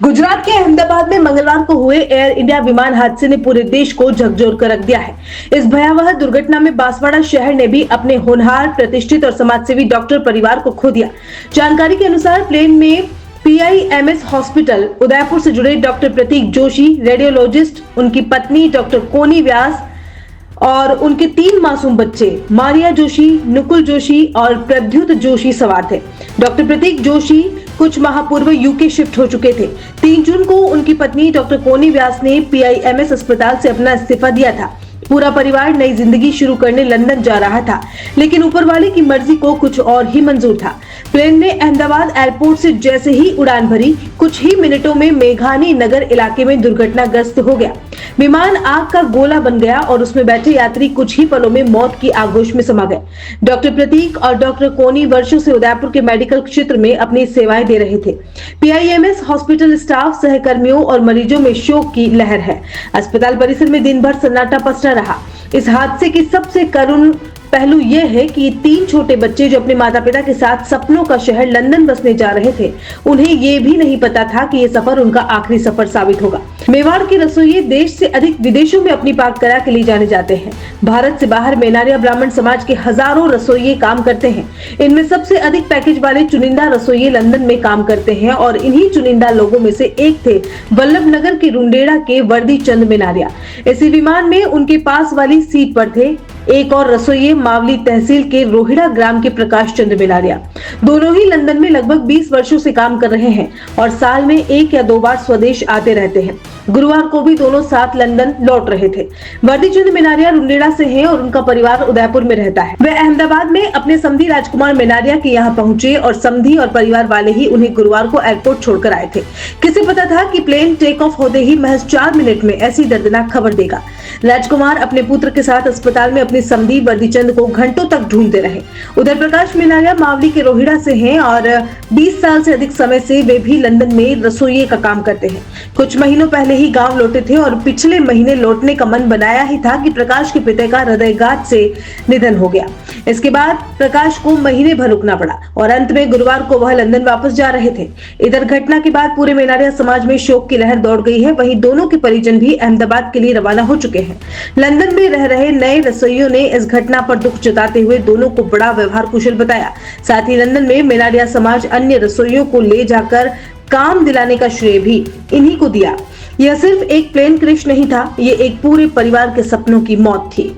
गुजरात के अहमदाबाद में मंगलवार को हुए एयर इंडिया विमान हादसे ने पूरे देश को झकझोर कर रख दिया है। इस भयावह दुर्घटना में बांसवाड़ा शहर ने भी अपने होनहार, प्रतिष्ठित और समाजसेवी डॉक्टर परिवार को खो दिया। जानकारी के अनुसार प्लेन में PIMS हॉस्पिटल उदयपुर से जुड़े डॉक्टर प्रतीक जोशी, रेडियोलॉजिस्ट, उनकी पत्नी डॉक्टर कोनी व्यास और उनके 3 मासूम बच्चे मारिया जोशी, नुकुल जोशी और प्रद्युत जोशी सवार थे। डॉक्टर प्रतीक जोशी कुछ माह पूर्व यूके शिफ्ट हो चुके थे। 3 जून को उनकी पत्नी डॉक्टर कोनी व्यास ने PIMS अस्पताल से अपना इस्तीफा दिया था। पूरा परिवार नई जिंदगी शुरू करने लंदन जा रहा था, लेकिन ऊपर वाले की मर्जी को कुछ और ही मंजूर था। प्लेन ने अहमदाबाद एयरपोर्ट से जैसे ही उड़ान भरी, कुछ ही मिनटों में मेघानी नगर इलाके में दुर्घटनाग्रस्त हो गया। विमान आग का गोला बन गया और उसमें बैठे यात्री कुछ ही पलों में मौत की आगोश में समा गए। डॉक्टर प्रतीक और डॉक्टर कोनी वर्षों से उदयपुर के मेडिकल क्षेत्र में अपनी सेवाएं दे रहे थे। PIMS हॉस्पिटल स्टाफ, सहकर्मियों और मरीजों में शोक की लहर है। अस्पताल परिसर में दिन भर सन्नाटा पसरा रहा। इस हादसे की सबसे करुण पहलू यह है कि 3 छोटे बच्चे जो अपने माता पिता के साथ सपनों का शहर लंदन बसने जा रहे थे, उन्हें ये भी नहीं पता था कि ये सफर उनका आखिरी सफर साबित होगा। मेवाड़ के रसोइये देश से अधिक विदेशों में अपनी पाक कला के लिए जाने जाते हैं। भारत से बाहर मेनारिया ब्राह्मण समाज के हजारों रसोइये काम करते हैं। इनमें सबसे अधिक पैकेज वाले चुनिंदा रसोइये लंदन में काम करते हैं और इन्हीं चुनिंदा लोगों में से एक थे वल्लभ नगर के रुंडेड़ा के वर्दी चंद मेनारिया। इसी विमान में उनके पास वाली सीट पर थे एक और रसोइये मावली तहसील के रोहिड़ा ग्राम के प्रकाश चंद्र मेनारिया। दोनों ही लंदन में लगभग 20 वर्षों से काम कर रहे हैं और साल में 1 या 2 बार स्वदेश आते रहते हैं। गुरुवार को भी दोनों साथ लंदन लौट रहे थे। वर्दी चंद मेनारिया रुंडेड़ा से हैं और उनका परिवार उदयपुर में रहता है। वे अहमदाबाद में अपने समधी राजकुमार मेनारिया के यहाँ पहुंचे और समधी और परिवार वाले ही उन्हें गुरुवार को एयरपोर्ट छोड़कर आए थे। किसे पता था कि प्लेन टेक ऑफ होते ही महज 4 मिनट में ऐसी दर्दनाक खबर देगा। राजकुमार अपने पुत्र के साथ अस्पताल में अपनी समधी वर्दीचंद को घंटों तक ढूंढते रहे। उधर प्रकाश मेनारिया मावली के रोहिड़ा से हैं और 20 साल से अधिक समय से वे भी लंदन में रसोइये का काम करते हैं। कुछ महीनों पहले ही गांव लौटे थे और पिछले महीने लौटने का मन बनाया ही था कि प्रकाश के पिता का हृदयघात से निधन हो गया। इसके बाद प्रकाश को महीने भर रुकना पड़ा और अंत में गुरुवार को वह लंदन वापस जा रहे थे। इधर घटना के बाद पूरे मेनारिया समाज में शोक की लहर दौड़ गई है। वहीं दोनों के परिजन भी अहमदाबाद के लिए रवाना हो चुके हैं। लंदन में रह रहे नए रसोइयों ने इस घटना पर दुख जताते हुए दोनों को बड़ा व्यवहार कुशल बताया। साथ ही लंदन में मेनारिया समाज अन्य रसोइयों को ले जाकर काम दिलाने का श्रेय भी इन्हीं को दिया। यह सिर्फ एक प्लेन क्रैश नहीं था, ये एक पूरे परिवार के सपनों की मौत थी।